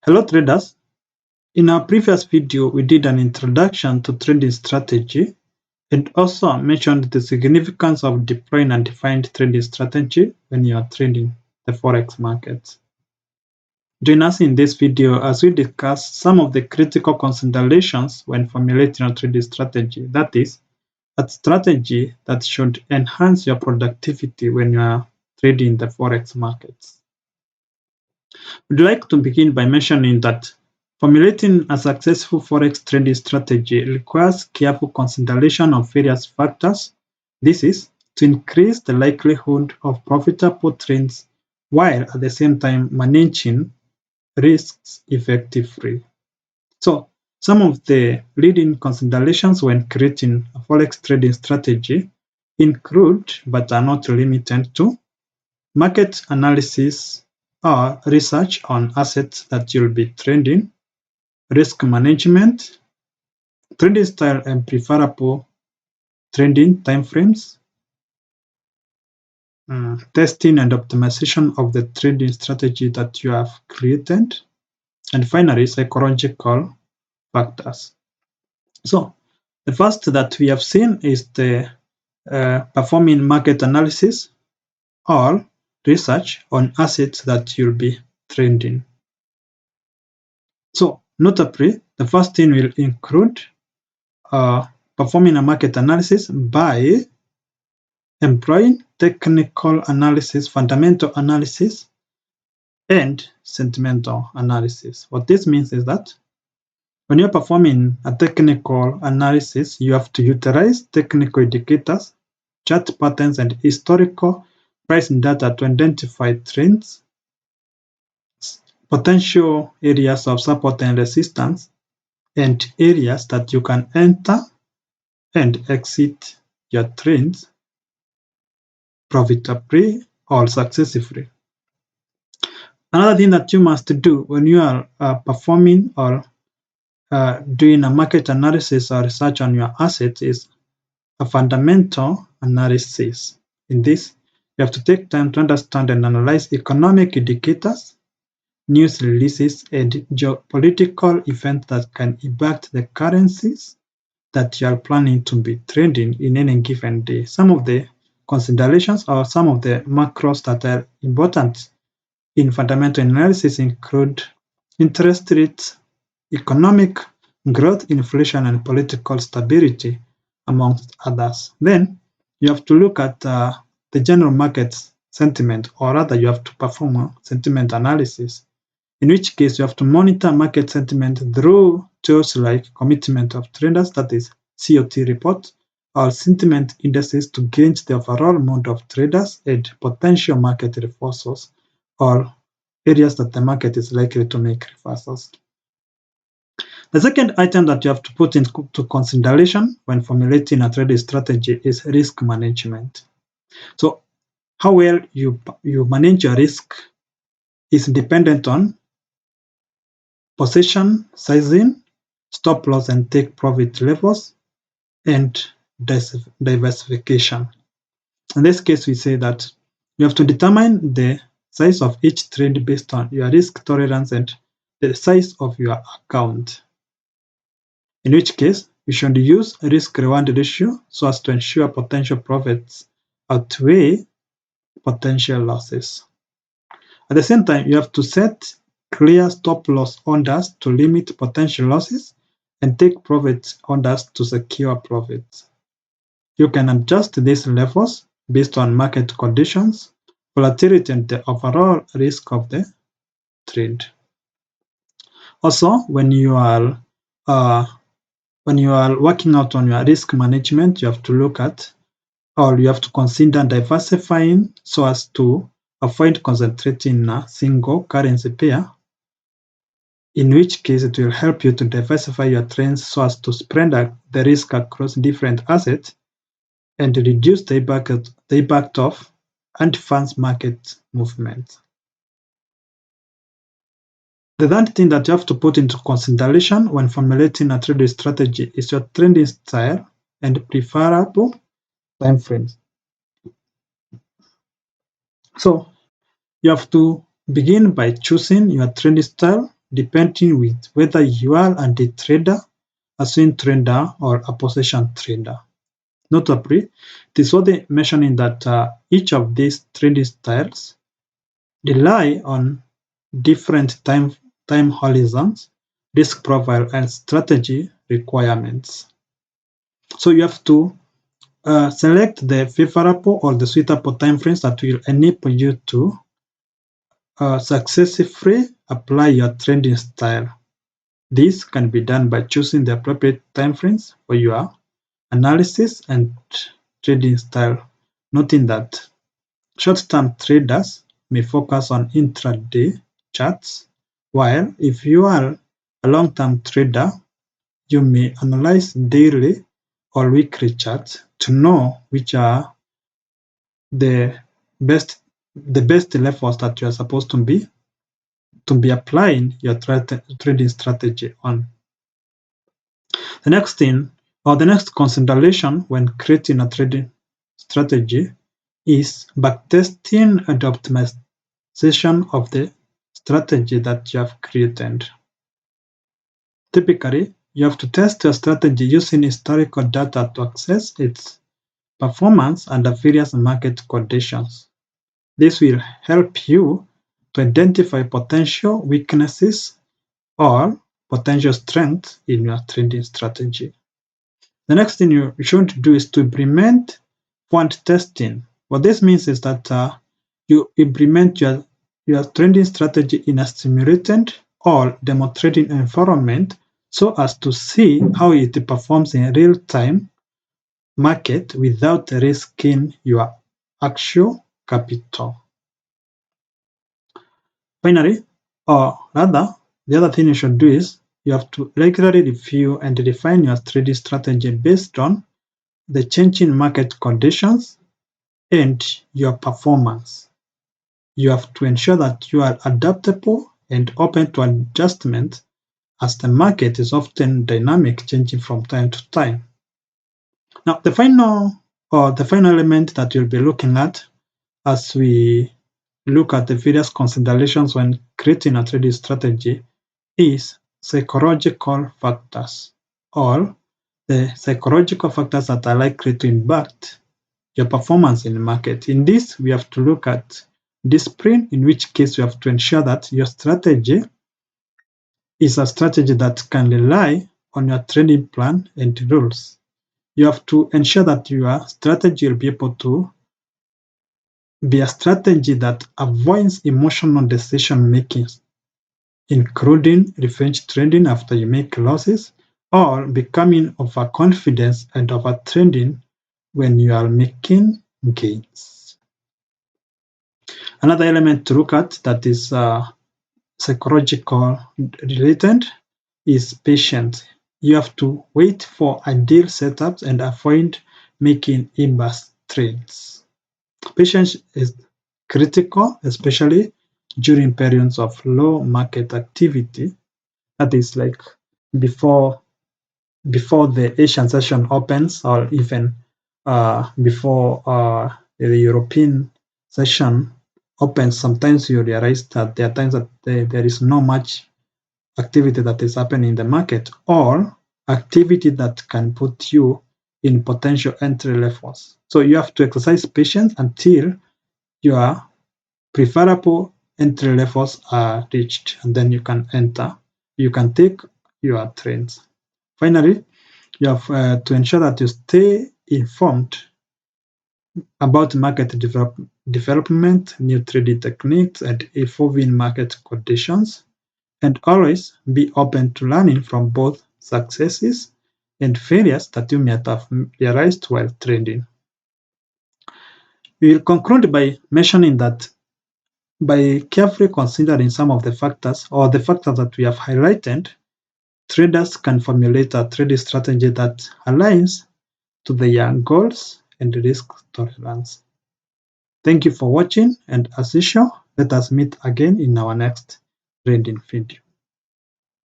Hello traders, in our previous video we did an introduction to trading strategy and also mentioned the significance of deploying a defined trading strategy when you are trading the forex market. Join us in this video as we discuss some of the critical considerations when formulating a trading strategy, that is, a strategy that should enhance your productivity when you are trading the forex markets. We'd like to begin by mentioning that formulating a successful forex trading strategy requires careful consideration of various factors. This is to increase the likelihood of profitable trades while at the same time managing risks effectively. So, some of the leading considerations when creating a forex trading strategy include, but are not limited to, market analysis or research on assets that you'll be trading, risk management, trading style and preferable trading timeframes, testing and optimization of the trading strategy that you have created, and finally, psychological factors. So, the first that we have seen is the performing market analysis or research on assets that you'll be trading. So, notably, the first thing will include performing a market analysis by employing technical analysis, fundamental analysis, and sentimental analysis. What this means is that when you're performing a technical analysis, you have to utilize technical indicators, chart patterns, and historical price data to identify trends, potential areas of support and resistance, and areas that you can enter and exit your trades profitably or successfully. Another thing that you must do when you are performing or doing a market analysis or research on your assets is a fundamental analysis. In this, you have to take time to understand and analyze economic indicators, news releases, and geopolitical events that can impact the currencies that you are planning to be trading in any given day. Some of the considerations or some of the macros that are important in fundamental analysis include interest rates, economic growth, inflation, and political stability, amongst others. Then you have to look at the general market sentiment, or rather you have to perform a sentiment analysis, in which case you have to monitor market sentiment through tools like commitment of traders, that is COT report, or sentiment indices to gauge the overall mood of traders and potential market reversals or areas that the market is likely to make reversals. The second item that you have to put into consideration when formulating a trading strategy is risk management. So, how well you manage your risk is dependent on position sizing, stop loss and take profit levels, and diversification. In this case, we say that you have to determine the size of each trade based on your risk tolerance and the size of your account. In which case, you should use a risk-reward ratio so as to ensure potential profits outweigh potential losses. At the same time, you have to set clear stop-loss orders to limit potential losses and take profit orders to secure profits. You can adjust these levels based on market conditions, volatility, and the overall risk of the trade. Also, when you are working out on your risk management, you have to look at, or you have to consider diversifying so as to avoid concentrating in a single currency pair, in which case it will help you to diversify your trades so as to spread the risk across different assets and reduce the impact of anti-funds market movement. The third thing that you have to put into consideration when formulating a trading strategy is your trading style and preferable timeframes. So you have to begin by choosing your trading style depending with whether you are a day trader, a swing trader, or a position trader. Notably, it is worth mentioning that each of these trading styles rely on different time horizons, risk profile, and strategy requirements. So you have to select the favorable or the suitable timeframes that will enable you to successfully apply your trading style. This can be done by choosing the appropriate timeframes for your analysis and trading style, noting that short-term traders may focus on intraday charts, while if you are a long-term trader, you may analyze daily or weekly charts to know which are the best levels that you are supposed to be applying your trading strategy on. The next thing, or the next consideration when creating a trading strategy, is backtesting and optimization of the strategy that you have created. Typically, you have to test your strategy using historical data to assess its performance under various market conditions. This will help you to identify potential weaknesses or potential strengths in your trading strategy. The next thing you should do is to implement quant testing. What this means is that you implement your trading strategy in a simulated or demo trading environment so as to see how it performs in real-time market without risking your actual capital. Finally, or rather, the other thing you should do is you have to regularly review and refine your trading strategy based on the changing market conditions and your performance. You have to ensure that you are adaptable and open to adjustment, as the market is often dynamic, changing from time to time. Now, the final element that you'll be looking at as we look at the various considerations when creating a trading strategy is psychological factors, or the psychological factors that are likely to impact your performance in the market. In this, we have to look at discipline, in which case you have to ensure that your strategy is a strategy that can rely on your trading plan and rules. You have to ensure that your strategy will be able to be a strategy that avoids emotional decision making, including revenge trading after you make losses, or becoming overconfident and overtrending when you are making gains. Another element to look at that is psychological related is patience. You have to wait for ideal setups and avoid making impulse trades. Patience is critical, especially during periods of low market activity. That is like before the Asian session opens, or even before the European session opens. Sometimes you realize that there are times that there is not much activity that is happening in the market, or activity that can put you in potential entry levels. So you have to exercise patience until your preferable entry levels are reached, and then you can enter. You can take your trades. Finally, you have to ensure that you stay informed about market development, new trading techniques, and evolving market conditions, and always be open to learning from both successes and failures that you might have realized while trading. We will conclude by mentioning that by carefully considering some of the factors, or the factors that we have highlighted, traders can formulate a trading strategy that aligns to their goals and risk tolerance. Thank you for watching, and as usual, let us meet again in our next trading video.